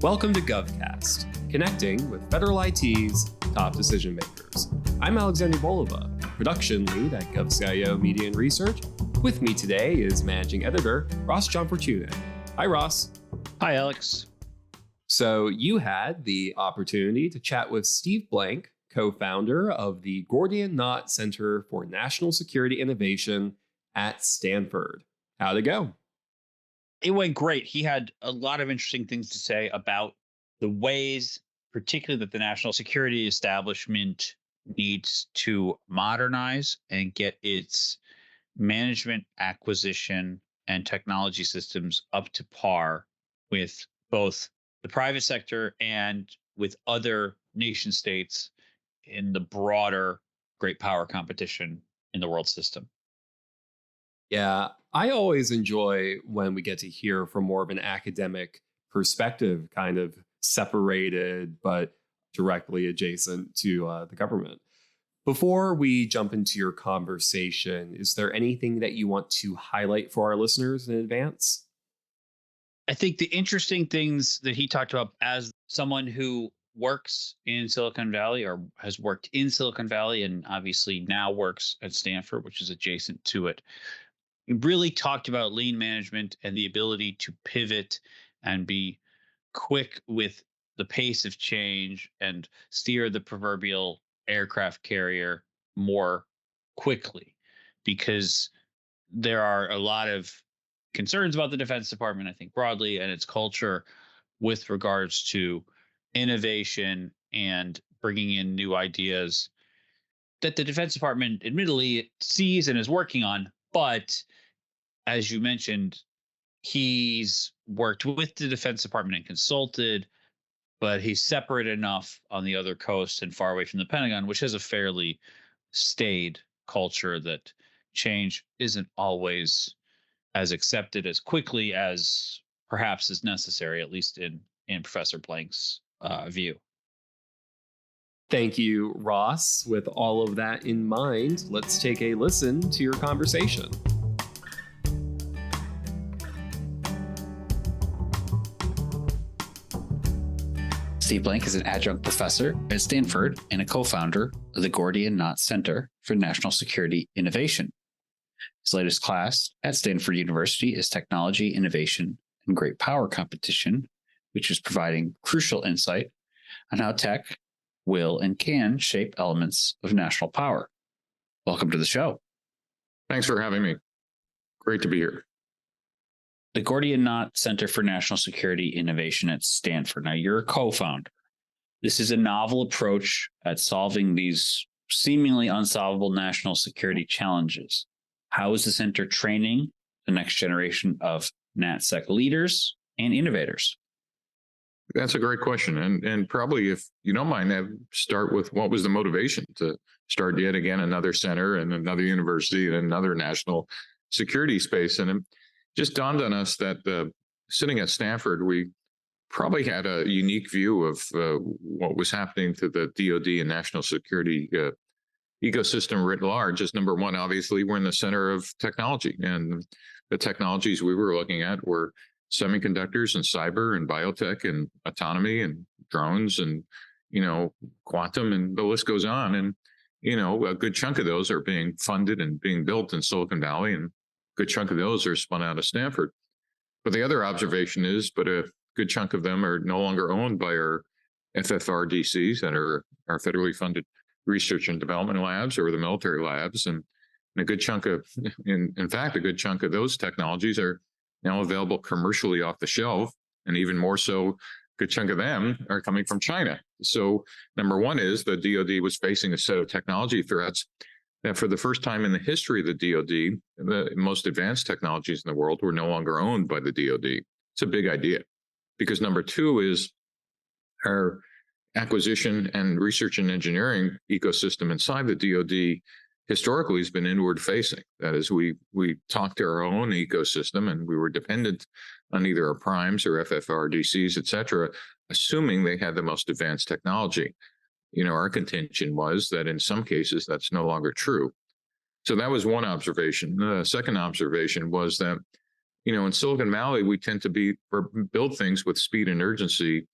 Welcome to GovCast, connecting with federal IT's top decision makers. I'm Alexander Bolova, production lead at GovCIO Media and Research. With me today is managing editor Ross Gianfortuna. Hi, Ross. Hi, Alex. So you had the opportunity to chat with Steve Blank, co-founder of the Gordian Knot Center for National Security Innovation at Stanford. How'd it go? It went great. He had a lot of interesting things to say about the ways, particularly that the national security establishment needs to modernize and get its management, acquisition, and technology systems up to par with both the private sector and with other nation states in the broader great power competition in the world system. Yeah, I always enjoy when we get to hear from more of an academic perspective, kind of separated but directly adjacent to the government. Before we jump into your conversation, is there anything that you want to highlight for our listeners in advance? I think the interesting things that he talked about as someone who works in Silicon Valley or has worked in Silicon Valley and obviously now works at Stanford, which is adjacent to it. He really talked about lean management and the ability to pivot and be quick with the pace of change and steer the proverbial aircraft carrier more quickly, because there are a lot of concerns about the Defense Department, I think broadly, and its culture with regards to innovation and bringing in new ideas that the Defense Department admittedly sees and is working on. But as you mentioned, he's worked with the Defense Department and consulted, but he's separate enough on the other coast and far away from the Pentagon, which has a fairly staid culture that change isn't always as accepted as quickly as perhaps is necessary, at least in Professor Blank's view. Thank you, Ross. With all of that in mind, let's take a listen to your conversation. Steve Blank is an adjunct professor at Stanford and a co-founder of the Gordian Knot Center for National Security Innovation. His latest class at Stanford University is Technology, Innovation, and Great Power Competition, which is providing crucial insight on how tech will and can shape elements of national power. Welcome to the show. Thanks for having me. Great to be here. The Gordian Knot Center for National Security Innovation at Stanford. Now, you're a co-founder. This is a novel approach at solving these seemingly unsolvable national security challenges. How is the center training the next generation of NatSec leaders and innovators? That's a great question. And probably, if you don't mind, I'd start with what was the motivation to start yet again another center and another university and another national security space. And it just dawned on us that sitting at Stanford, we probably had a unique view of what was happening to the DoD and national security ecosystem writ large. As number one, obviously, we're in the center of technology. And the technologies we were looking at were semiconductors and cyber and biotech and autonomy and drones and, quantum, and the list goes on. And, a good chunk of those are being funded and being built in Silicon Valley, and a good chunk of those are spun out of Stanford. But the other observation is, but a good chunk of them are no longer owned by our FFRDCs that are our federally funded research and development labs or the military labs. And a good chunk of, in fact, a good chunk of those technologies are now available commercially off the shelf, and even more so, a good chunk of them are coming from China. So number one is the DoD was facing a set of technology threats that for the first time in the history of the DoD, the most advanced technologies in the world were no longer owned by the DoD. It's a big idea, because number two is our acquisition and research and engineering ecosystem inside the DoD historically has been inward facing. That is, we talked to our own ecosystem and we were dependent on either our primes or FFRDCs, et cetera, assuming they had the most advanced technology. Our contention was that in some cases that's no longer true. So that was one observation. The second observation was that in Silicon Valley, we tend to build things with speed and urgency,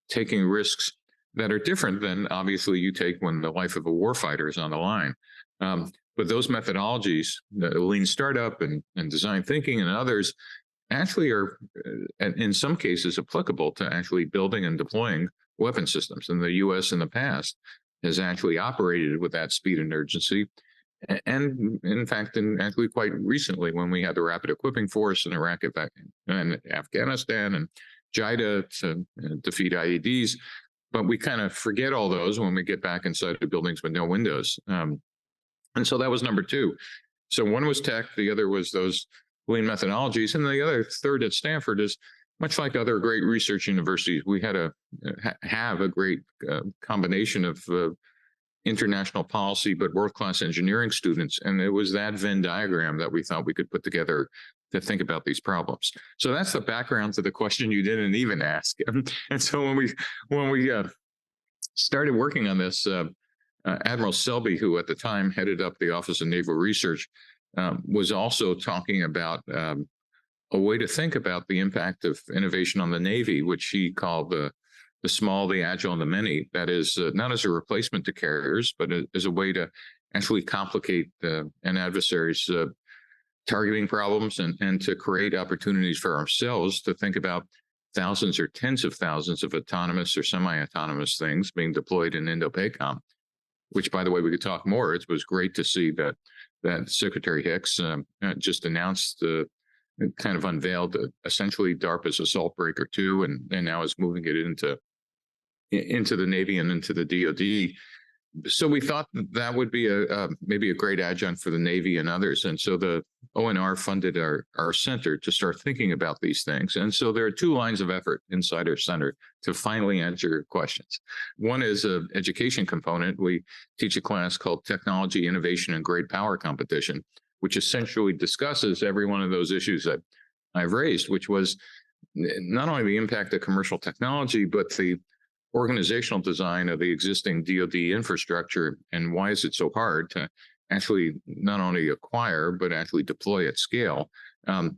taking risks that are different than obviously you take when the life of a warfighter is on the line. But those methodologies, the lean startup and design thinking and others, actually are, in some cases, applicable to actually building and deploying weapon systems. And the U.S. in the past has actually operated with that speed and urgency. And in fact, actually quite recently, when we had the Rapid Equipping Force in Iraq and Afghanistan and JIDA to defeat IEDs, but we kind of forget all those when we get back inside the buildings with no windows. And so that was number two. So one was tech, the other was those lean methodologies, and the other third at Stanford is much like other great research universities. We had have a great combination of international policy, but world-class engineering students. And it was that Venn diagram that we thought we could put together to think about these problems. So that's the background to the question you didn't even ask. And so when we started working on this, Admiral Selby, who at the time headed up the Office of Naval Research, was also talking about a way to think about the impact of innovation on the Navy, which he called the small, the agile, and the many. That is not as a replacement to carriers, but as a way to actually complicate an adversary's targeting problems and to create opportunities for ourselves to think about thousands or tens of thousands of autonomous or semi-autonomous things being deployed in Indo-PACOM, which, by the way, we could talk more. It was great to see that Secretary Hicks just announced, kind of unveiled essentially DARPA's Assault Breaker 2, and now is moving it into the Navy and into the DoD. So we thought that would be maybe a great adjunct for the Navy and others. And so the ONR funded our center to start thinking about these things. And so there are two lines of effort inside our center to finally answer your questions. One is an education component. We teach a class called Technology, Innovation, and Great Power Competition, which essentially discusses every one of those issues that I've raised, which was not only the impact of commercial technology, but the organizational design of the existing DoD infrastructure, and why is it so hard to actually not only acquire but actually deploy at scale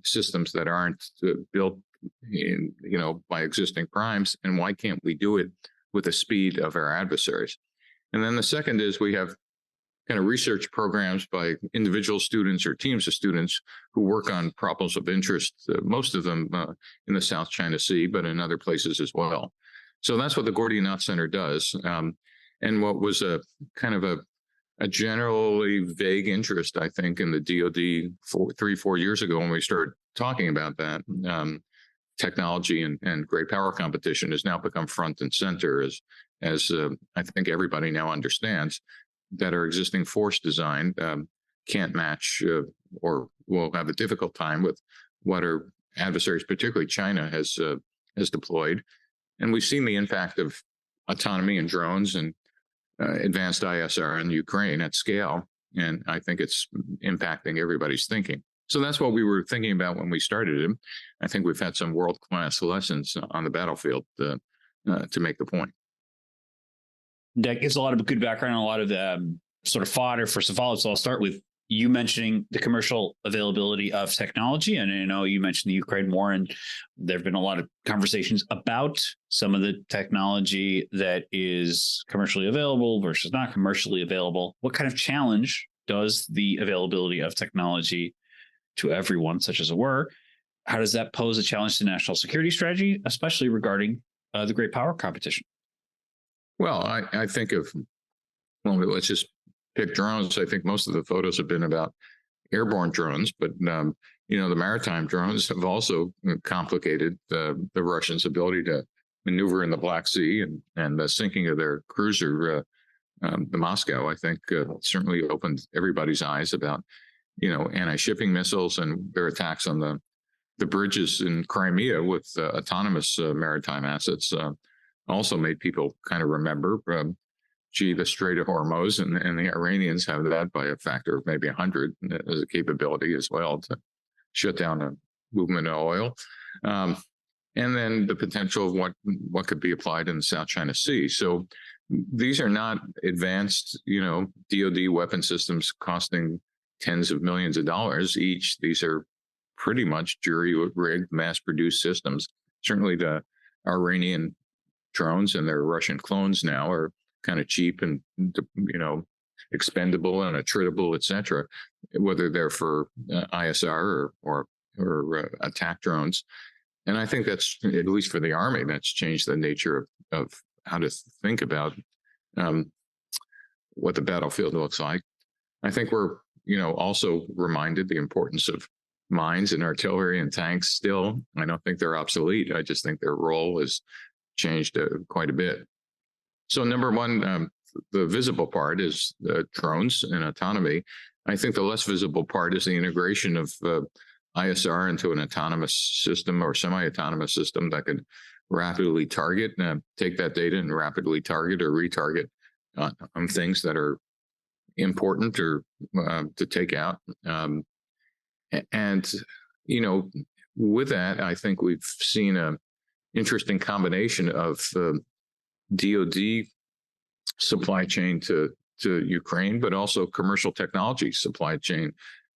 systems that aren't built by existing primes, and why can't we do it with the speed of our adversaries? And then the second is we have kind of research programs by individual students or teams of students who work on problems of interest, most of them in the South China Sea, but in other places as well. So that's what the Gordian Knot Center does. And what was a kind of a generally vague interest, I think, in the DoD 3-4 years ago when we started talking about that, technology and great power competition has now become front and center as I think everybody now understands that our existing force design can't match or will have a difficult time with what our adversaries, particularly China, has deployed. And we've seen the impact of autonomy and drones and advanced ISR in Ukraine at scale. And I think it's impacting everybody's thinking. So that's what we were thinking about when we started it. I think we've had some world-class lessons on the battlefield to make the point. That gives a lot of good background, a lot of sort of fodder for some follow-up. So I'll start with you mentioning the commercial availability of technology. And I know you mentioned the Ukraine war, and there have been a lot of conversations about some of the technology that is commercially available versus not commercially available. What kind of challenge does the availability of technology to everyone, such as it were, how does that pose a challenge to national security strategy, especially regarding the great power competition? Well, I think let's just pick drones. I think most of the photos have been about airborne drones, but the maritime drones have also complicated the Russians' ability to maneuver in the Black Sea, and the sinking of their cruiser, the Moscow, I think certainly opened everybody's eyes about anti-shipping missiles and their attacks on the bridges in Crimea with autonomous maritime assets. Also made people kind of remember, the Strait of Hormuz, and the Iranians have that by a factor of maybe 100 as a capability as well to shut down a movement of oil. And then the potential of what could be applied in the South China Sea. So these are not advanced, DoD weapon systems costing tens of millions of dollars each. These are pretty much jury-rigged, mass-produced systems. Certainly the Iranian drones and their Russian clones now are kind of cheap and, expendable and attritable, et cetera, whether they're for ISR or attack drones. And I think that's, at least for the Army, that's changed the nature of how to think about what the battlefield looks like. I think we're, also reminded the importance of mines and artillery and tanks still. I don't think they're obsolete. I just think their role has changed quite a bit. So number one, the visible part is drones and autonomy. I think the less visible part is the integration of ISR into an autonomous system or semi-autonomous system that could rapidly target, take that data and rapidly target or retarget on things that are important or to take out. And, with that, I think we've seen an interesting combination of DoD supply chain to Ukraine, but also commercial technology supply chain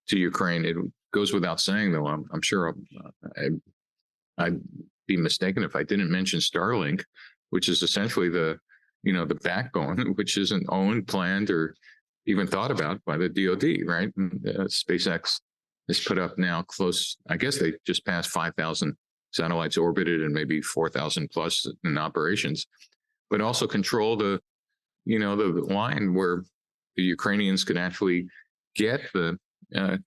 to Ukraine. It goes without saying, though, I'm sure I'd be mistaken if I didn't mention Starlink, which is essentially the backbone, which isn't owned, planned, or even thought about by the DoD, right? And, SpaceX has put up now close, I guess they just passed 5,000 satellites orbited and maybe 4,000 plus in operations, but also control the line where the Ukrainians can actually get the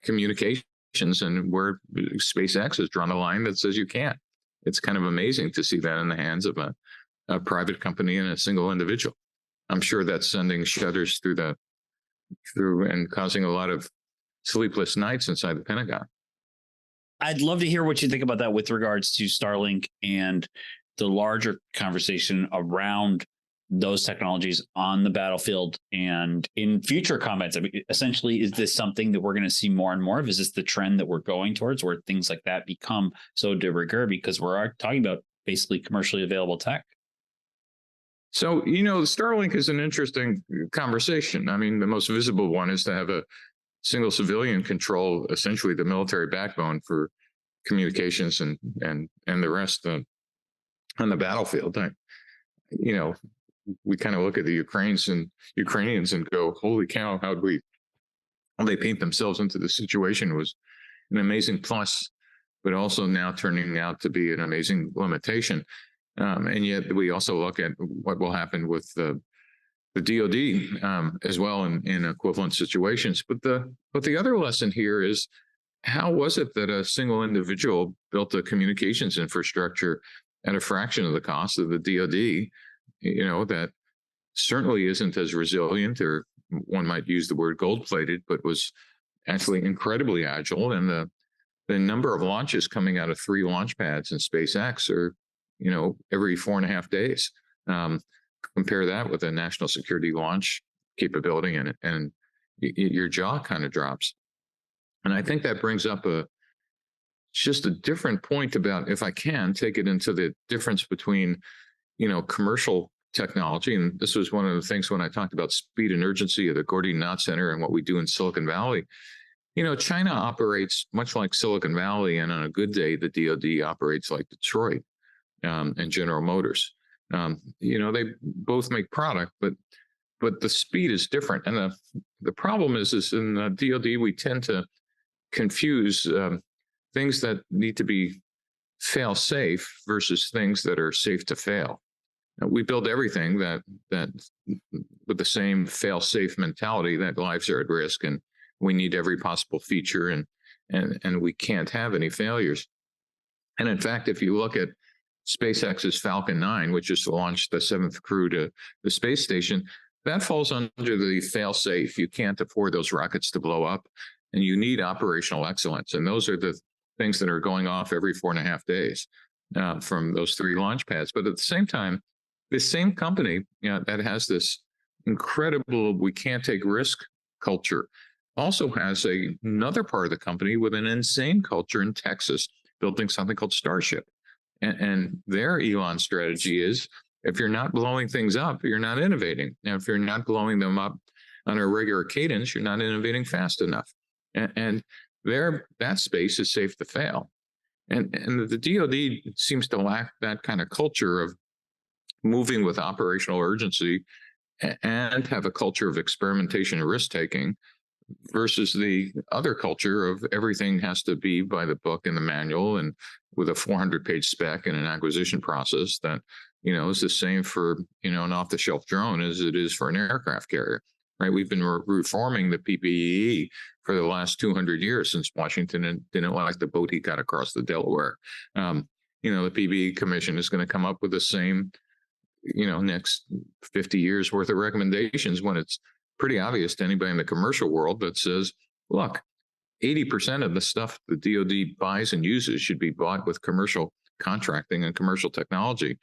communications, and where SpaceX has drawn a line that says you can't. It's kind of amazing to see that in the hands of a private company and a single individual. I'm sure that's sending shudders through and causing a lot of sleepless nights inside the Pentagon. I'd love to hear what you think about that with regards to Starlink and the larger conversation around those technologies on the battlefield and in future combats. I mean, essentially, is this something that we're going to see more and more of? Is this the trend that we're going towards, where things like that become so de rigueur because we're talking about basically commercially available tech? So, Starlink is an interesting conversation. I mean, the most visible one is to have a single civilian control, essentially the military backbone for communications and the rest on the battlefield. We kind of look at the Ukrainians and go, holy cow, how they paint themselves into the situation was an amazing plus, but also now turning out to be an amazing limitation. And yet we also look at what will happen with the DoD as well in equivalent situations. But the other lesson here is, how was it that a single individual built a communications infrastructure at a fraction of the cost of the DoD? That certainly isn't as resilient, or one might use the word gold-plated, but was actually incredibly agile. And the number of launches coming out of 3 launch pads in SpaceX are, every 4.5 days. Compare that with a national security launch capability, and your jaw kind of drops. And I think that brings up just a different point about, if I can take it into the difference between, commercial technology. And this was one of the things when I talked about speed and urgency of the Gordian Knot Center and what we do in Silicon Valley. China operates much like Silicon Valley, and on a good day, the DoD operates like Detroit and General Motors. They both make product, but the speed is different. And the problem is in the DoD, we tend to confuse things that need to be fail safe versus things that are safe to fail. We build everything that with the same fail safe mentality, that lives are at risk and we need every possible feature and we can't have any failures. And in fact, if you look at SpaceX's Falcon 9, which just launched the 7th crew to the space station, that falls under the fail safe. You can't afford those rockets to blow up, and you need operational excellence. And those are the things that are going off every 4.5 days from those 3 launch pads. But at the same time, this same company that has this incredible we can't take risk culture also has another part of the company with an insane culture in Texas, building something called Starship. And their Elon strategy is, if you're not blowing things up, you're not innovating. Now, if you're not blowing them up on a regular cadence, you're not innovating fast enough. And that space is safe to fail. And the DoD seems to lack that kind of culture of moving with operational urgency and have a culture of experimentation and risk taking versus the other culture of everything has to be by the book and the manual and with a 400-page spec and an acquisition process that, is the same for, an off-the-shelf drone as it is for an aircraft carrier, right? We've been reforming the PPE for the last 200 years since Washington didn't like the boat he got across the Delaware. The PPE Commission is going to come up with the same, next 50 years worth of recommendations when it's pretty obvious to anybody in the commercial world that says, look, 80% of the stuff the DoD buys and uses should be bought with commercial contracting and commercial technology.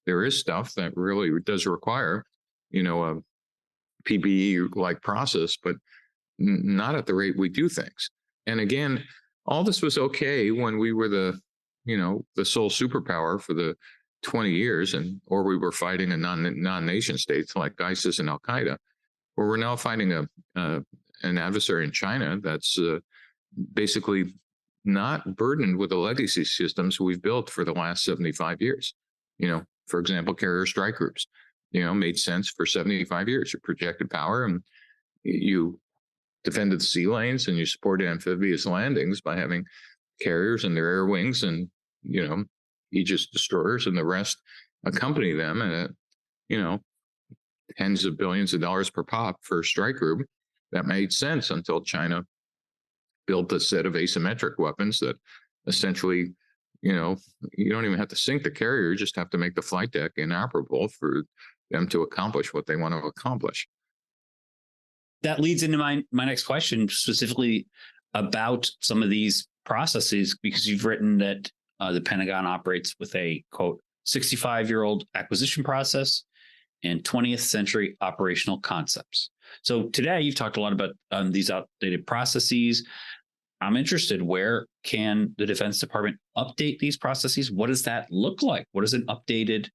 There is stuff that really does require, a PPE-like process, but not at the rate we do things. And again, all this was okay when we were the sole superpower for the 20 years, or we were fighting a non-nation states like ISIS and Al Qaeda. Where we're now fighting an adversary in China that's basically not burdened with the legacy systems we've built for the last 75 years. For example, carrier strike groups, made sense for 75 years. You projected power and you defended the sea lanes and you supported amphibious landings by having carriers and their air wings and, Aegis destroyers and the rest accompany them. And, tens of billions of dollars per pop for a strike group. That made sense until China built a set of asymmetric weapons that essentially, you don't even have to sink the carrier, you just have to make the flight deck inoperable for them to accomplish what they want to accomplish. That leads into my next question, specifically about some of these processes, because you've written that the Pentagon operates with a, quote, 65-year-old acquisition process and 20th century operational concepts. So today you've talked a lot about these outdated processes. I'm interested, where can the Defense Department update these processes? What does that look like? What does an updated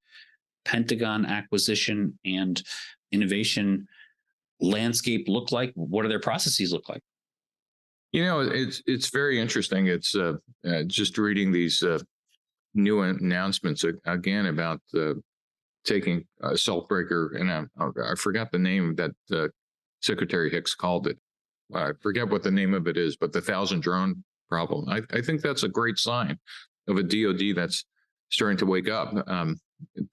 Pentagon acquisition and innovation landscape look like? What do their processes look like? It's very interesting. It's just reading these new announcements again about taking a salt breaker, and I forgot the name that Secretary Hicks called it. I forget what the name of it is, but the 1,000 drone problem. I think that's a great sign of a DoD that's starting to wake up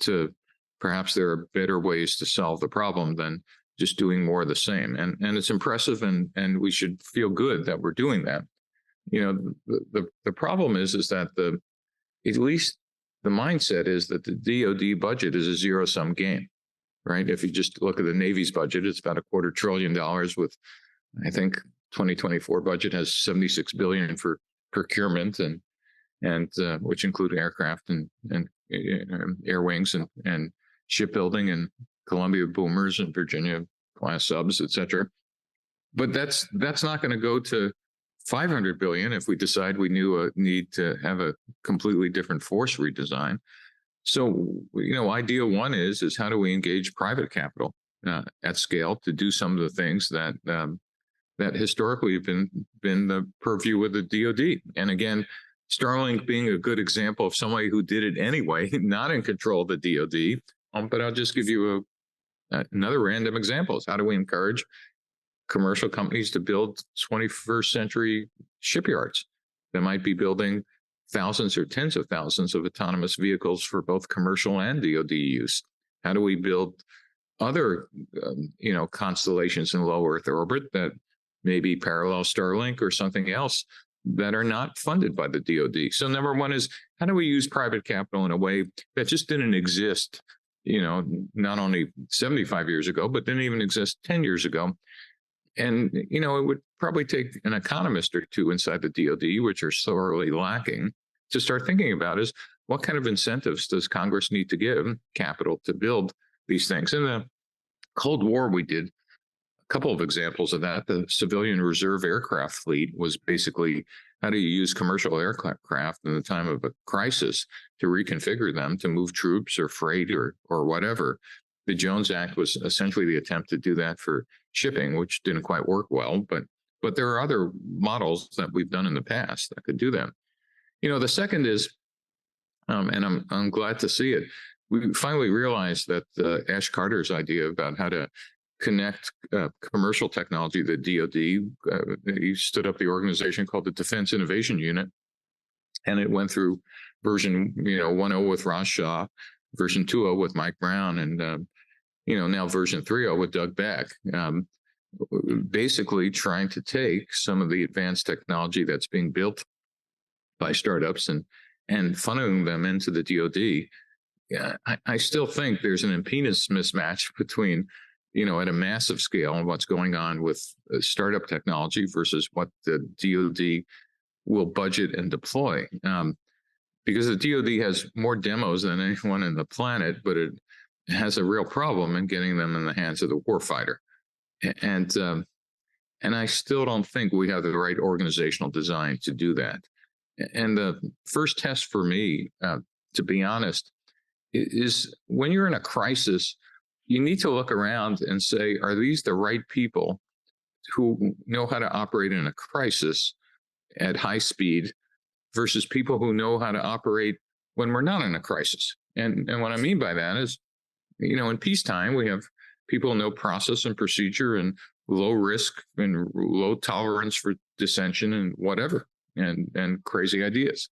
to perhaps there are better ways to solve the problem than just doing more of the same. And it's impressive, and we should feel good that we're doing that. The problem is that at least the mindset is that the DoD budget is a zero-sum game, right? If you just look at the Navy's budget, it's about $250 billion with, I think, 2024 budget has $76 billion for procurement and which include aircraft and air wings and shipbuilding and Columbia boomers and Virginia class subs, et cetera. But that's not going to go to $500 billion if we decide we need to have a completely different force redesign. So, idea one is how do we engage private capital at scale to do some of the things that historically have been the purview of the DoD. And again, Starlink being a good example of somebody who did it anyway, not in control of the DoD. But I'll just give you another random example. Is how do we encourage commercial companies to build 21st century shipyards that might be building thousands or tens of thousands of autonomous vehicles for both commercial and DoD use? How do we build other, constellations in low Earth orbit that maybe parallel Starlink or something else that are not funded by the DoD? So number one is, how do we use private capital in a way that just didn't exist, not only 75 years ago, but didn't even exist 10 years ago? And, it would probably take an economist or two inside the DoD, which are sorely lacking, to start thinking about is what kind of incentives does Congress need to give capital to build these things? In the Cold War, we did a couple of examples of that. The civilian reserve aircraft fleet was basically, how do you use commercial aircraft in the time of a crisis to reconfigure them to move troops or freight or whatever? The Jones Act was essentially the attempt to do that for shipping, which didn't quite work well, but But there are other models that we've done in the past that could do that. The second is, and I'm glad to see it. We finally realized that Ash Carter's idea about how to connect commercial technology, the DoD, he stood up the organization called the Defense Innovation Unit, and it went through version 1.0 with Ross Shaw, version 2.0 with Mike Brown, and now version 3.0 with Doug Beck. Basically trying to take some of the advanced technology that's being built by startups and funneling them into the DoD. Yeah, I still think there's an impedance mismatch between, at a massive scale and what's going on with startup technology versus what the DoD will budget and deploy. Because the DoD has more demos than anyone on the planet, but it has a real problem in getting them in the hands of the warfighter. And I still don't think we have the right organizational design to do that. And the first test for me, to be honest, is when you're in a crisis, you need to look around and say, are these the right people who know how to operate in a crisis at high speed versus people who know how to operate when we're not in a crisis? And what I mean by that is, in peacetime, we have people who know process and procedure and low risk and low tolerance for dissension and whatever, and crazy ideas.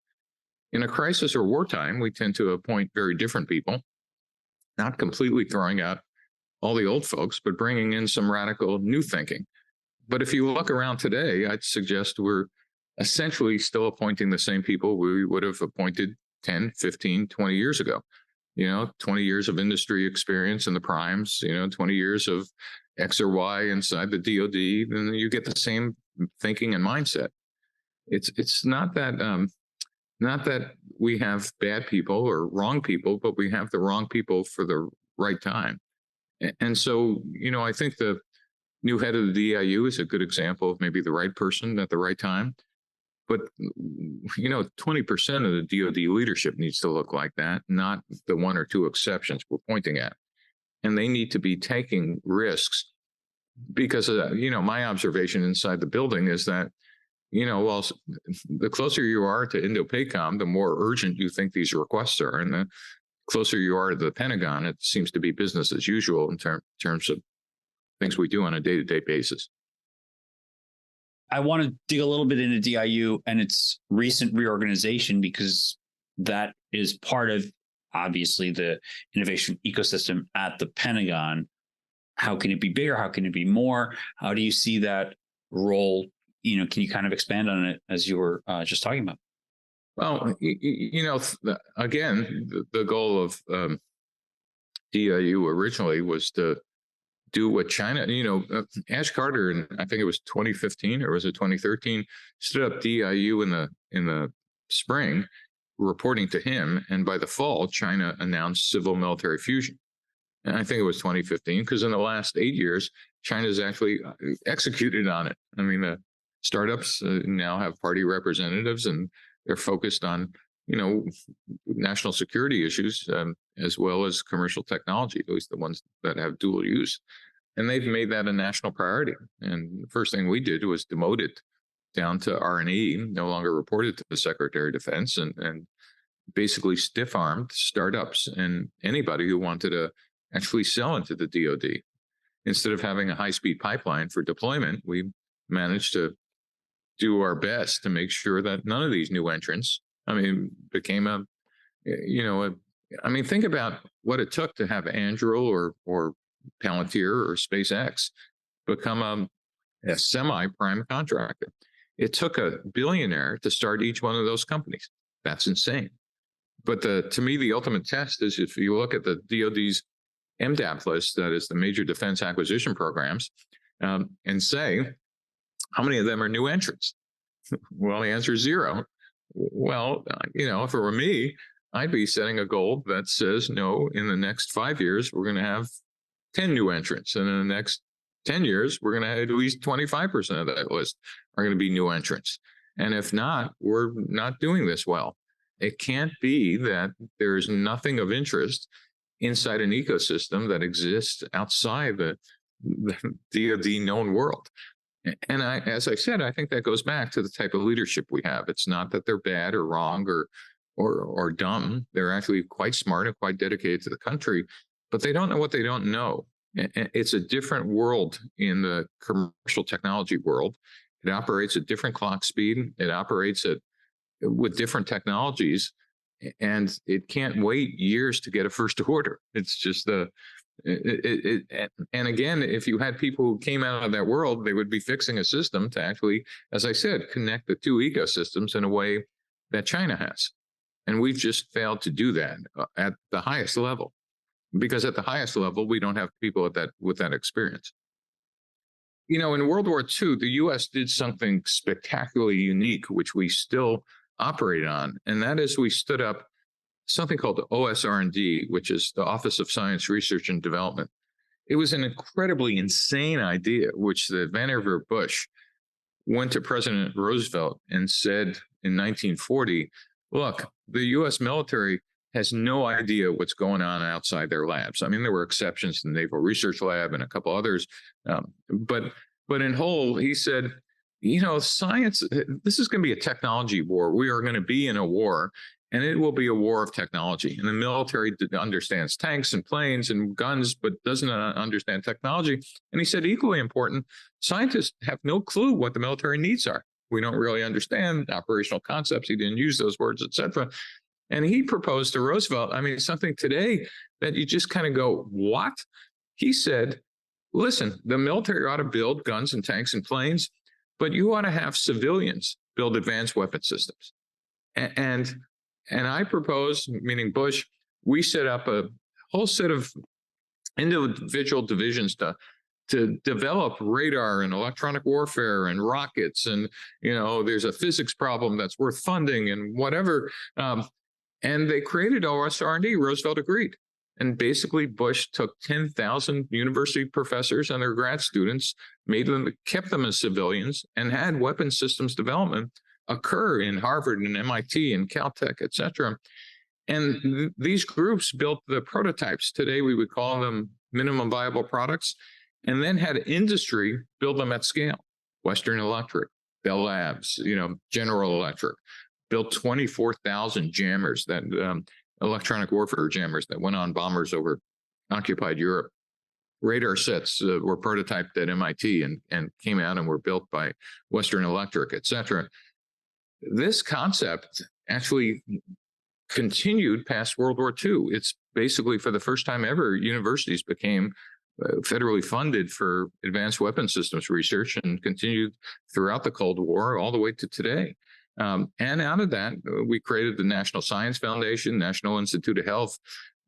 In a crisis or wartime, we tend to appoint very different people, not completely throwing out all the old folks, but bringing in some radical new thinking. But if you look around today, I'd suggest we're essentially still appointing the same people we would have appointed 10, 15, 20 years ago. 20 years of industry experience in the primes, 20 years of X or Y inside the DoD, then you get the same thinking and mindset. It's not that we have bad people or wrong people, but we have the wrong people for the right time. And so, I think the new head of the DIU is a good example of maybe the right person at the right time. But, 20% of the DoD leadership needs to look like that, not the one or two exceptions we're pointing at. And they need to be taking risks because, my observation inside the building is that, well, the closer you are to Indo-PACOM, the more urgent you think these requests are. And the closer you are to the Pentagon, it seems to be business as usual in terms of things we do on a day-to-day basis. I want to dig a little bit into DIU and its recent reorganization, because that is part of, obviously, the innovation ecosystem at the Pentagon. How can it be bigger? How can it be more? How do you see that role? Can you kind of expand on it as you were just talking about? Well, again, the goal of DIU originally was to do what China, Ash Carter, and I think it was 2015 or was it 2013, stood up DIU in the spring, reporting to him, and by the fall, China announced civil-military fusion. And I think it was 2015, because in the last 8 years, China's actually executed on it. I mean, the startups now have party representatives, and they're focused on, national security issues, as well as commercial technology, at least the ones that have dual use. And they've made that a national priority. And the first thing we did was demote it down to R&E, no longer reported to the Secretary of Defense, and basically stiff-armed startups and anybody who wanted to actually sell into the DoD. Instead of having a high-speed pipeline for deployment, we managed to do our best to make sure that none of these new entrants, became think about what it took to have Anduril or Palantir or SpaceX become a semi-prime contractor. It took a billionaire to start each one of those companies. That's insane. But to me, the ultimate test is if you look at the DoD's MDAP list, that is the major defense acquisition programs, and say, how many of them are new entrants? Well, the answer is zero. Well, if it were me, I'd be setting a goal that says, no, in the next 5 years, we're going to have 10 new entrants. And in the next 10 years, we're going to have at least 25% of that list are going to be new entrants. And if not, we're not doing this well. It can't be that there is nothing of interest inside an ecosystem that exists outside the DoD known world. And as I said, I think that goes back to the type of leadership we have. It's not that they're bad or wrong or dumb. They're actually quite smart and quite dedicated to the country, but they don't know what they don't know. It's a different world in the commercial technology world. It operates at different clock speed. It operates with different technologies, and it can't wait years to get a first order. It's just and again, if you had people who came out of that world, they would be fixing a system to actually, as I said, connect the two ecosystems in a way that China has. And we've just failed to do that at the highest level, because at the highest level, we don't have people with that experience. In World War II, the U.S. did something spectacularly unique, which we still operate on, and that is we stood up something called the OSR&D, which is the Office of Science, Research, and Development. It was an incredibly insane idea, which the Vannevar Bush went to President Roosevelt and said in 1940, look, the U.S. military has no idea what's going on outside their labs. I mean, there were exceptions to the Naval Research Lab and a couple others. But in whole, he said, science, this is going to be a technology war. We are going to be in a war, and it will be a war of technology. And the military understands tanks and planes and guns, but doesn't understand technology. And he said, equally important, scientists have no clue what the military needs are. We don't really understand operational concepts. He didn't use those words, et cetera. And he proposed to Roosevelt, something today that you just kind of go, what? He said, listen, the military ought to build guns and tanks and planes, but you ought to have civilians build advanced weapon systems. And I propose, meaning Bush, we set up a whole set of individual divisions to develop radar and electronic warfare and rockets. And, there's a physics problem that's worth funding and whatever. And they created OSR&D. Roosevelt agreed. And basically, Bush took 10,000 university professors and their grad students, kept them as civilians, and had weapon systems development occur in Harvard and MIT and Caltech, et cetera. And these groups built the prototypes. Today, we would call them minimum viable products, and then had industry build them at scale. Western Electric, Bell Labs, General Electric, built 24,000 jammers, that electronic warfare jammers that went on bombers over occupied Europe. Radar sets were prototyped at MIT and came out and were built by Western Electric, et cetera. This concept actually continued past World War II. It's basically, for the first time ever, universities became federally funded for advanced weapon systems research, and continued throughout the Cold War all the way to today. And out of that, we created the National Science Foundation, National Institute of Health.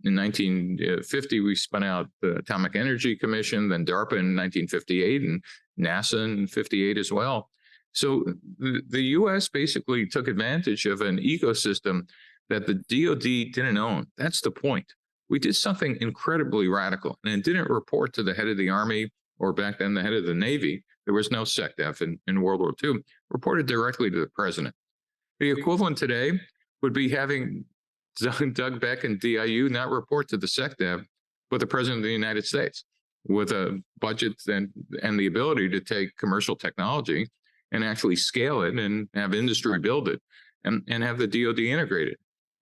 In 1950, we spun out the Atomic Energy Commission, then DARPA in 1958, and NASA in 58 as well. So the U.S. basically took advantage of an ecosystem that the DoD didn't own. That's the point. We did something incredibly radical, and it didn't report to the head of the Army, or back then the head of the Navy. There was no SecDef in World War II. Reported directly to the president. The equivalent today would be having Doug Beck and DIU not report to the SecDef, but the president of the United States, with a budget and the ability to take commercial technology and actually scale it and have industry build it and have the DoD integrated.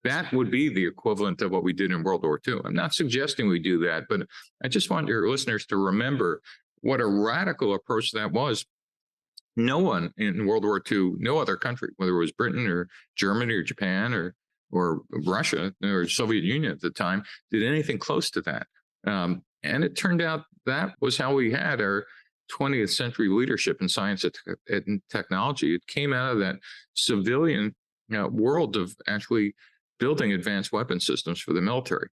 That would be the equivalent of what we did in World War II. I'm not suggesting we do that, but I just want your listeners to remember what a radical approach that was. No one in World War II, no other country, whether it was Britain or Germany or Japan or Russia or Soviet Union at the time, did anything close to that. And it turned out that was how we had our 20th century leadership in science and technology. It came out of that civilian world of actually building advanced weapon systems for the military.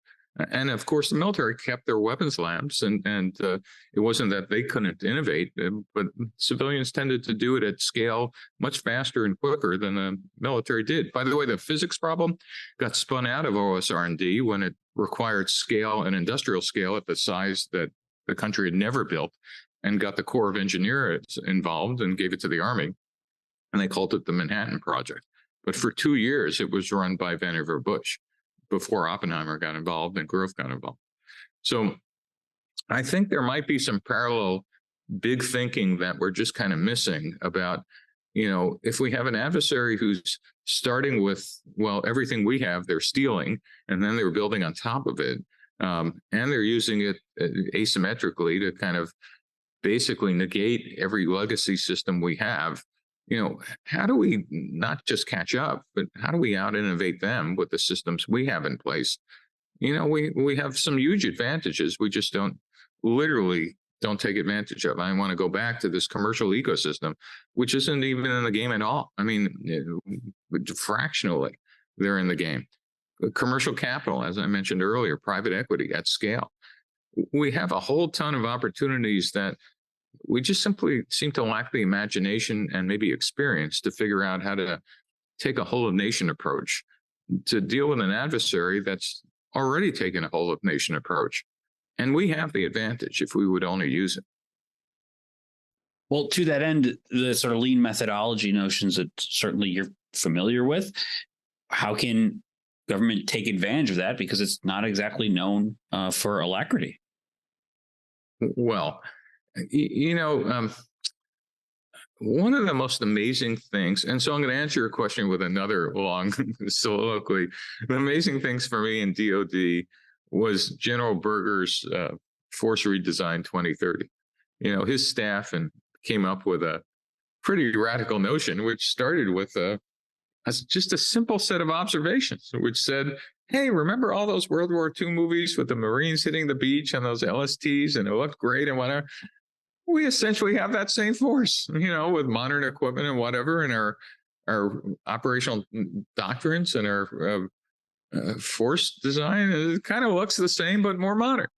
And of course, the military kept their weapons labs, and it wasn't that they couldn't innovate, but civilians tended to do it at scale much faster and quicker than the military did. By the way, the physics problem got spun out of OSR&D when it required scale and industrial scale at the size that the country had never built, and got the Corps of Engineers involved and gave it to the Army, and they called it the Manhattan Project. But for 2 years, it was run by Vannevar Bush, before Oppenheimer got involved and Grove got involved. So I think there might be some parallel big thinking that we're just kind of missing about, if we have an adversary who's starting with, well, everything we have, they're stealing, and then they're building on top of it. And they're using it asymmetrically to kind of basically negate every legacy system we have. How do we not just catch up, but how do we out innovate them with the systems we have in place? We have some huge advantages. We just don't take advantage of. I want to go back to this commercial ecosystem, which isn't even in the game at all. I mean, fractionally, they're in the game. Commercial capital, as I mentioned earlier, private equity at scale. We have a whole ton of opportunities that we just simply seem to lack the imagination and maybe experience to figure out how to take a whole of nation approach to deal with an adversary that's already taken a whole of nation approach. And we have the advantage if we would only use it. Well, to that end, the sort of lean methodology notions that certainly you're familiar with, how can government take advantage of that? Because it's not exactly known for alacrity. Well, one of the most amazing things, and so I'm going to answer your question with another long soliloquy. The amazing things for me in DOD was General Berger's Force Redesign 2030. His staff came up with a pretty radical notion, which started with just a simple set of observations, which said, hey, remember all those World War II movies with the Marines hitting the beach on those LSTs and it looked great and whatever? We essentially have that same force, with modern equipment and whatever, and our operational doctrines and our force design. It kind of looks the same, but more modern.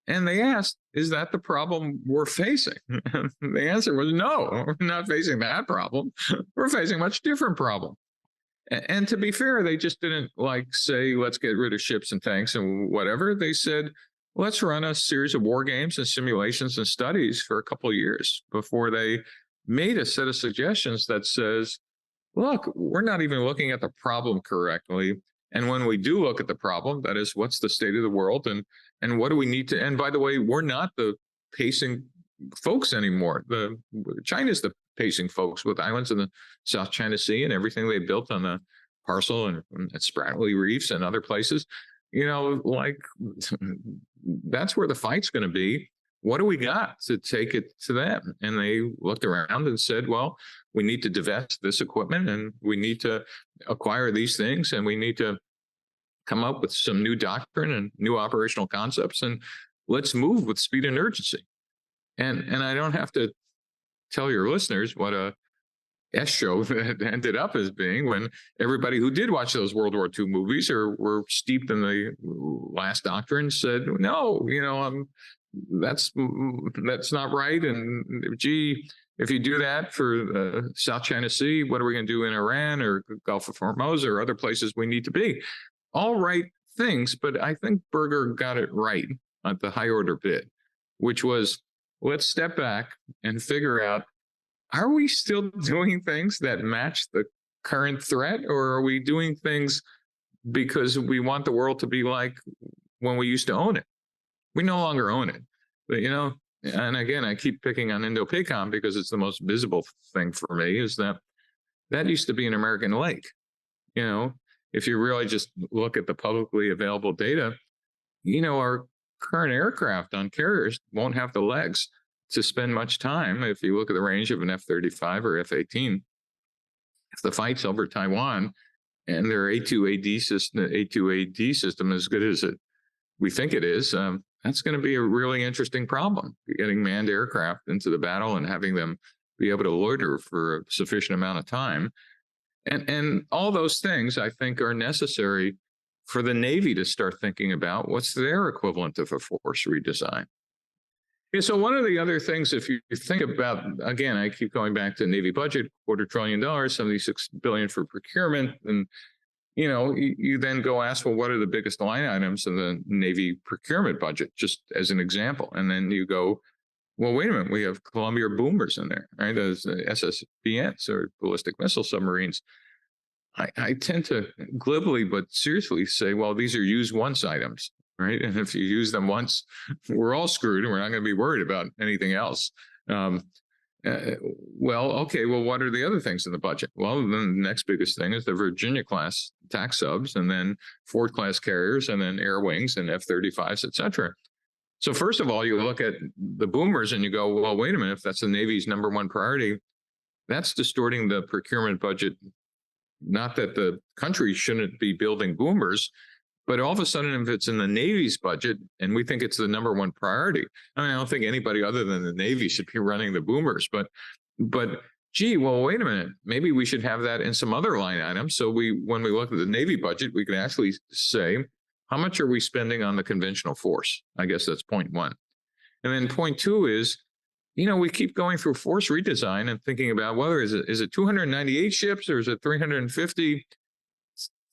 And they asked, is that the problem we're facing? The answer was no, we're not facing that problem. We're facing a much different problem. And to be fair, they just didn't say, let's get rid of ships and tanks and whatever. They said, let's run a series of war games and simulations and studies for a couple of years before they made a set of suggestions that says, look, we're not even looking at the problem correctly. And when we do look at the problem, that is, what's the state of the world and what do we need to, and by the way, we're not the pacing folks anymore. China's the pacing folks with islands in the South China Sea and everything they built on the Parcel and Spratly Reefs and other places. That's where the fight's going to be. What do we got to take it to them? And they looked around and said, well, we need to divest this equipment and we need to acquire these things and we need to come up with some new doctrine and new operational concepts and let's move with speed and urgency. And I don't have to tell your listeners what a S show that ended up as being when everybody who did watch those World War II movies or were steeped in the last doctrine said, no, that's not right. And gee, if you do that for South China Sea, what are we going to do in Iran or Gulf of Hormuz or other places we need to be? All right things, but I think Berger got it right at the high order bid, which was, let's step back and figure out, are we still doing things that match the current threat, or are we doing things because we want the world to be like when we used to own it? We no longer own it. But, and again, I keep picking on Indo-PACOM because it's the most visible thing for me, is that used to be an American lake. If you really just look at the publicly available data, our current aircraft on carriers won't have the legs to spend much time. If you look at the range of an F-35 or F-18, if the fight's over Taiwan and their A2AD system is as good as we think it is, that's going to be a really interesting problem, getting manned aircraft into the battle and having them be able to loiter for a sufficient amount of time. And all those things, I think, are necessary for the Navy to start thinking about what's their equivalent of a force redesign. Yeah, so one of the other things, if you think about, again, I keep going back to Navy budget, $250 billion, $76 billion for procurement. And, you then go ask, well, what are the biggest line items in the Navy procurement budget, just as an example? And then you go, well, wait a minute, we have Columbia boomers in there, right? As SSBNs or ballistic missile submarines. I tend to glibly but seriously say, well, these are use once items, right? And if you use them once, we're all screwed and we're not going to be worried about anything else. Well, okay. Well, what are the other things in the budget? Well, then the next biggest thing is the Virginia class tax subs, and then Ford class carriers, and then air wings and F-35s, et cetera. So first of all, you look at the boomers and you go, well, wait a minute, if that's the Navy's number one priority, that's distorting the procurement budget. Not that the country shouldn't be building boomers, but all of a sudden, if it's in the Navy's budget and we think it's the number one priority, I mean, I don't think anybody other than the Navy should be running the boomers, but gee, well, wait a minute, maybe we should have that in some other line item. So when we look at the Navy budget, we can actually say, how much are we spending on the conventional force? I guess that's point one. And then point two is, we keep going through force redesign and thinking about whether is it 298 ships or is it 350?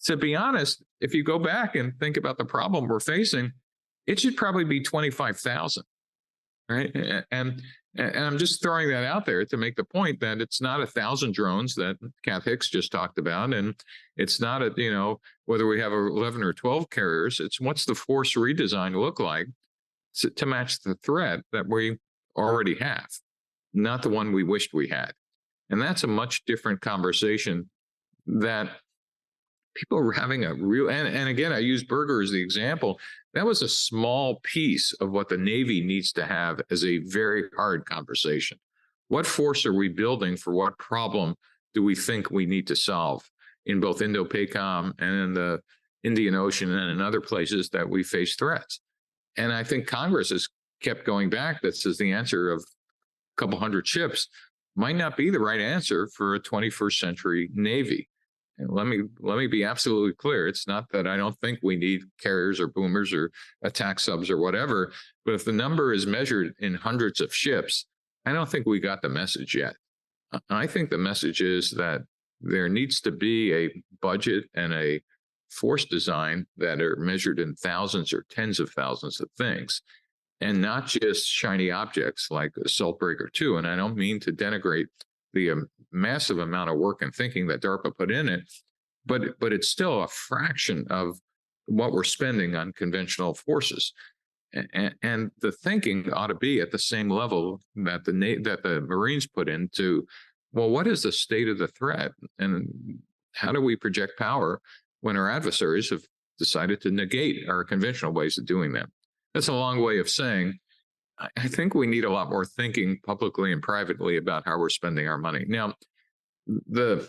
To be honest, if you go back and think about the problem we're facing, it should probably be 25,000, right? And I'm just throwing that out there to make the point that it's not 1,000 drones that Kath Hicks just talked about, and it's not whether we have 11 or 12 carriers. It's what's the force redesign look like to match the threat that we already have, not the one we wished we had. And that's a much different conversation that people are having a real, and again, I use Berger as the example. That was a small piece of what the Navy needs to have as a very hard conversation. What force are we building for what problem do we think we need to solve in both Indo-PACOM and in the Indian Ocean and in other places that we face threats? And I think Congress has kept going back. That says the answer of a couple hundred ships might not be the right answer for a 21st century Navy. And let me be absolutely clear. It's not that I don't think we need carriers or boomers or attack subs or whatever, but if the number is measured in hundreds of ships, I don't think we got the message yet. I think the message is that there needs to be a budget and a force design that are measured in thousands or tens of thousands of things, and not just shiny objects like Assault Breaker 2. And I don't mean to denigrate the massive amount of work and thinking that DARPA put in it, but it's still a fraction of what we're spending on conventional forces. And the thinking ought to be at the same level that the Marines put into, well, what is the state of the threat? And how do we project power when our adversaries have decided to negate our conventional ways of doing that? That's a long way of saying, I think we need a lot more thinking publicly and privately about how we're spending our money. Now, the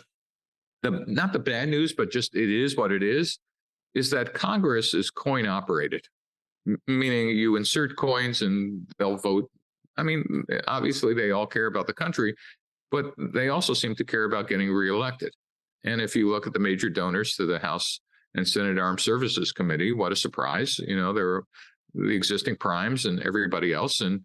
not the bad news, but just it is what it is that Congress is coin operated, meaning you insert coins and they'll vote. I mean, obviously they all care about the country, but they also seem to care about getting reelected. And if you look at the major donors to the House and Senate Armed Services Committee, what a surprise. There are the existing primes and everybody else. And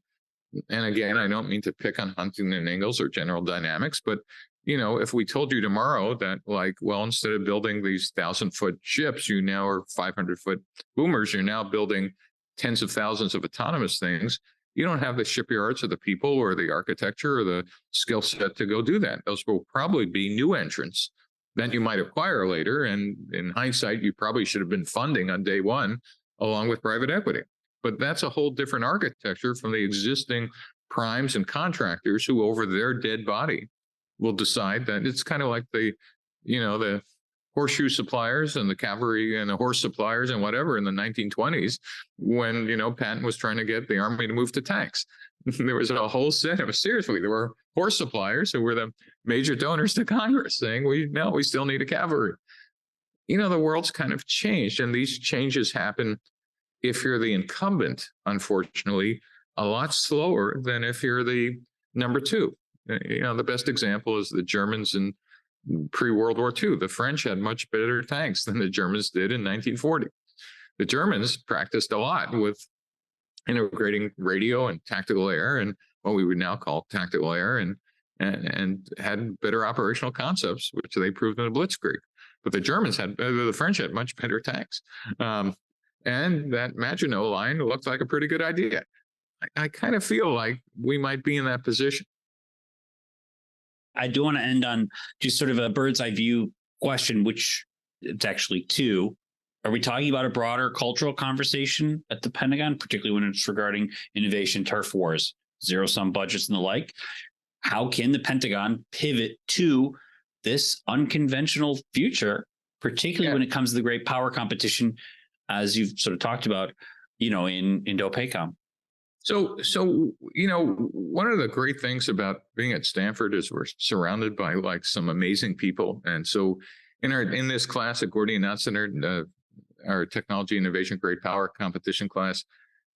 again, I don't mean to pick on Huntington and Ingalls or General Dynamics, but if we told you tomorrow that, like, well, instead of building these 1,000-foot ships, you now are 500-foot boomers, you're now building tens of thousands of autonomous things, you don't have the shipyards or the people or the architecture or the skill set to go do that. Those will probably be new entrants that you might acquire later. And in hindsight, you probably should have been funding on day one along with private equity. But that's a whole different architecture from the existing primes and contractors who over their dead body will decide that it's kind of like the horseshoe suppliers and the cavalry and the horse suppliers and whatever in the 1920s when, Patton was trying to get the Army to move to tanks. There was a whole set of, seriously, there were horse suppliers who were the major donors to Congress saying, we still need a cavalry. The world's kind of changed, and these changes happen if you're the incumbent, unfortunately, a lot slower than if you're the number two. The best example is the Germans in pre-World War II. The French had much better tanks than the Germans did in 1940. The Germans practiced a lot with integrating radio and tactical air and what we would now call tactical air, and had better operational concepts, which they proved in the Blitzkrieg. But the French had much better tanks. And that Maginot Line looked like a pretty good idea. I kind of feel like we might be in that position. I do want to end on just sort of a bird's eye view question, which it's actually two. Are we talking about a broader cultural conversation at the Pentagon, particularly when it's regarding innovation turf wars? zero-sum budgets and the like. How can the Pentagon pivot to this unconventional future, particularly when it comes to the great power competition, as you've sort of talked about, in Indo-PACOM? So, one of the great things about being at Stanford is we're surrounded by like some amazing people. And so in this class at Gordian Knot Center, our technology innovation great power competition class,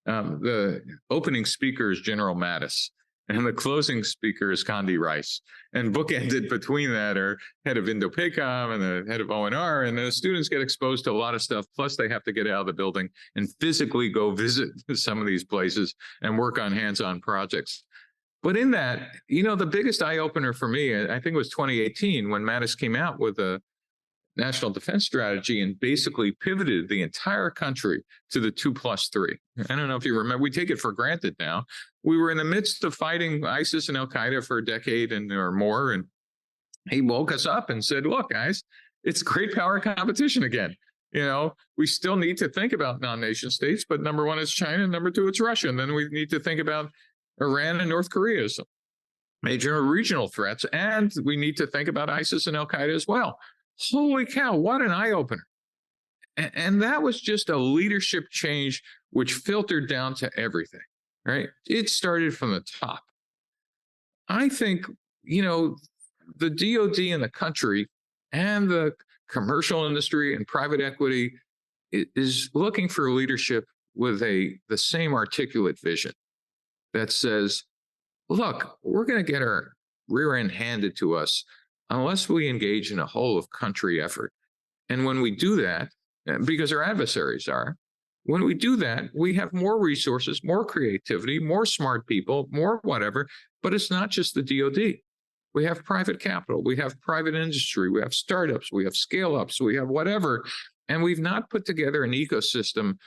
the opening speaker is General Mattis, and the closing speaker is Condi Rice. And bookended between that are head of Indo-PACOM and the head of ONR, and the students get exposed to a lot of stuff. Plus, they have to get out of the building and physically go visit some of these places and work on hands-on projects. But in that, the biggest eye-opener for me, I think it was 2018 when Mattis came out with a national defense strategy and basically pivoted the entire country to the 2+3. I don't know if you remember, we take it for granted now. We were in the midst of fighting ISIS and Al-Qaeda for a decade or more. And he woke us up and said, look, guys, it's great power competition again. We still need to think about non-nation states, but number one is China, number two, it's Russia. And then we need to think about Iran and North Korea as major regional threats. And we need to think about ISIS and Al-Qaeda as well. Holy cow, what an eye-opener. And that was just a leadership change which filtered down to everything, right? It started from the top. I think, the DoD in the country and the commercial industry and private equity is looking for leadership with the same articulate vision that says, look, we're going to get our rear end handed to us unless we engage in a whole of country effort. And when we do that, because our adversaries are, when we do that, we have more resources, more creativity, more smart people, more whatever, but it's not just the DoD. We have private capital, we have private industry, we have startups, we have scale-ups, we have whatever, and we've not put together an ecosystem,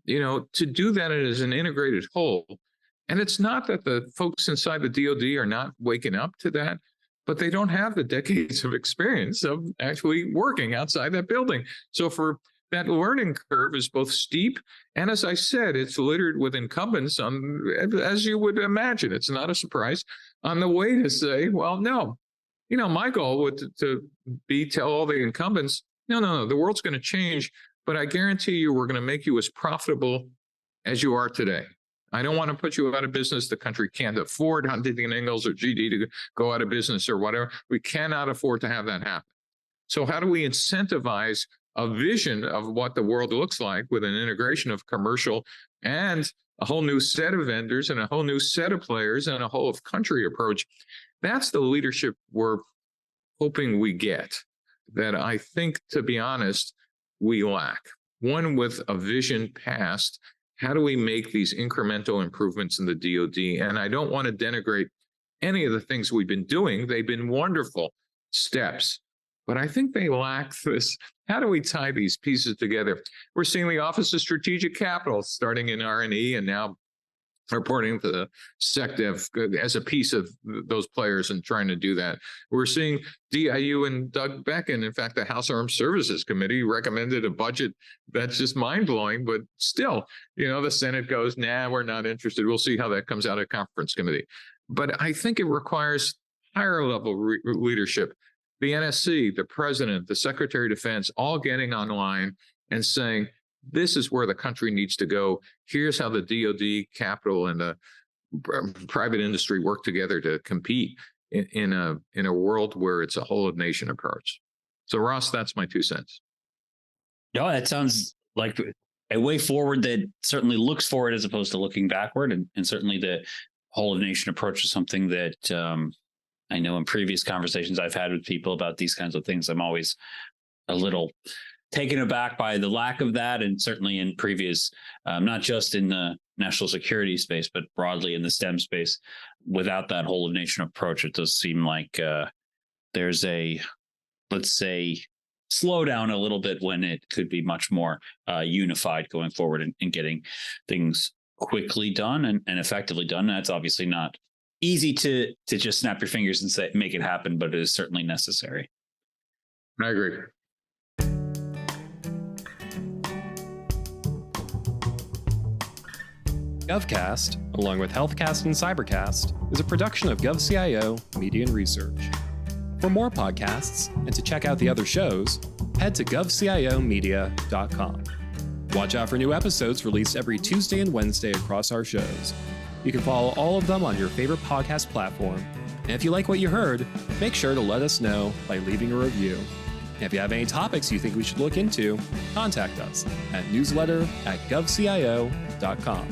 to do that as an integrated whole. And it's not that the folks inside the DoD are not waking up to that, but they don't have the decades of experience of actually working outside that building. So for that learning curve is both steep, and as I said, it's littered with incumbents on, as you would imagine, it's not a surprise, on the way to say, well, no. My goal would to be tell all the incumbents, no, the world's going to change, but I guarantee you we're going to make you as profitable as you are today. I don't want to put you out of business. The country can't afford Huntington Ingalls or GD to go out of business or whatever. We cannot afford to have that happen. So how do we incentivize a vision of what the world looks like with an integration of commercial and a whole new set of vendors and a whole new set of players and a whole of country approach? That's the leadership we're hoping we get, that I think, to be honest, we lack. One with a vision past, how do we make these incremental improvements in the DoD? And I don't want to denigrate any of the things we've been doing. They've been wonderful steps, but I think they lack this. How do we tie these pieces together? We're seeing the Office of Strategic Capital starting in R&E and now reporting to the SecDev as a piece of those players and trying to do that. We're seeing DIU and Doug Becken. In fact, the House Armed Services Committee recommended a budget that's just mind-blowing, but still, the Senate goes, nah, we're not interested. We'll see how that comes out of conference committee. But I think it requires higher level leadership. The NSC, the president, the Secretary of Defense, all getting online and saying, this is where the country needs to go. Here's how the DoD, capital, and the private industry work together to compete in a world where it's a whole of nation approach. So, Ross, that's my 2 cents. No, that sounds like a way forward that certainly looks forward as opposed to looking backward. And certainly the whole of nation approach is something that I know in previous conversations I've had with people about these kinds of things, I'm always a little taken aback by the lack of that. And certainly in previous, not just in the national security space, but broadly in the STEM space, without that whole of nation approach, it does seem like there's a, let's say, slow down a little bit when it could be much more unified going forward and getting things quickly done and effectively done. That's obviously not easy to just snap your fingers and say, make it happen, but it is certainly necessary. I agree. GovCast, along with HealthCast and Cybercast, is a production of GovCIO Media and Research. For more podcasts and to check out the other shows, head to govciomedia.com. Watch out for new episodes released every Tuesday and Wednesday across our shows. You can follow all of them on your favorite podcast platform. And if you like what you heard, make sure to let us know by leaving a review. And if you have any topics you think we should look into, contact us at newsletter@govcio.com.